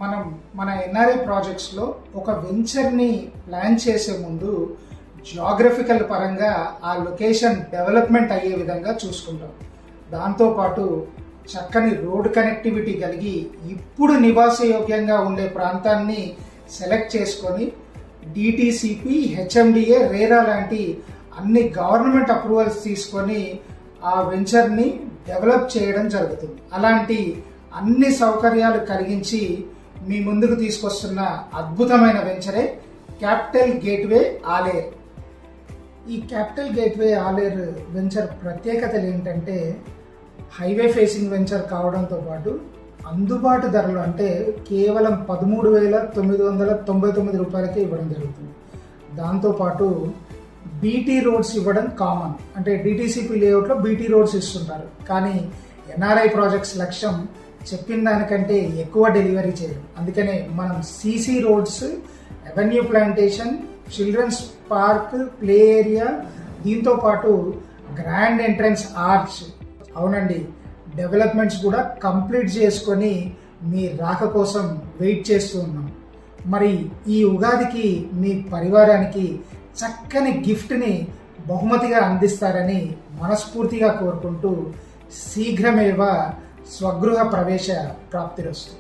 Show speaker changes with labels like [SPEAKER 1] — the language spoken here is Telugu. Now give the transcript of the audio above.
[SPEAKER 1] మనం మన ఎన్ఆర్ఐ ప్రాజెక్ట్స్లో ఒక వెంచర్ని ప్లాన్ చేసే ముందు జియోగ్రఫికల్ పరంగా ఆ లొకేషన్ డెవలప్మెంట్ అయ్యే విధంగా చూసుకుంటాం. దాంతోపాటు చక్కని రోడ్ కనెక్టివిటీ కలిగి ఇప్పుడు నివాసయోగ్యంగా ఉండే ప్రాంతాన్ని సెలెక్ట్ చేసుకొని డిటిసిపి, హెచ్ఎండిఏ, రేరా లాంటి అన్ని గవర్నమెంట్ అప్రూవల్స్ తీసుకొని ఆ వెంచర్ని డెవలప్ చేయడం జరుగుతుంది. అలాంటి అన్ని సౌకర్యాలు కలిగించి మీ ముందుకు తీసుకొస్తున్న అద్భుతమైన వెంచరే క్యాపిటల్ గేట్వే ఆలేర్. ఈ క్యాపిటల్ గేట్వే ఆలేర్ వెంచర్ ప్రత్యేకతలు ఏంటంటే హైవే ఫేసింగ్ వెంచర్ కావడంతో పాటు అందుబాటు ధరలు, అంటే కేవలం 13,999 రూపాయలకే ఇవ్వడం జరుగుతుంది. దాంతోపాటు బీటీ రోడ్స్ ఇవ్వడం కామన్, అంటే డిటిసిపి లేఅవుట్లో బీటీ రోడ్స్ ఇస్తుంటారు. కానీ ఎన్ఆర్ఐ ప్రాజెక్ట్స్ లక్ష్యం చెప్పిన దానికంటే ఎక్కువ డెలివరీ చేయడం. అందుకనే మనం CC roads, avenue plantation, children's park, play area, దీంతో పాటు గ్రాండ్ ఎంట్రన్స్ ఆర్చ్, అవునండి, డెవలప్మెంట్స్ కూడా కంప్లీట్ చేసుకొని మీ రాక కోసం వెయిట్ చేస్తూ ఉన్నాం. మరి ఈ ఉగాదికి మీ పరివారానికి చక్కని గిఫ్ట్ని బహుమతిగా అందిస్తారని మనస్ఫూర్తిగా కోరుకుంటూ శీఘ్రమేవ స్వగృహ ప్రవేశ ప్రాప్తిరస్తు.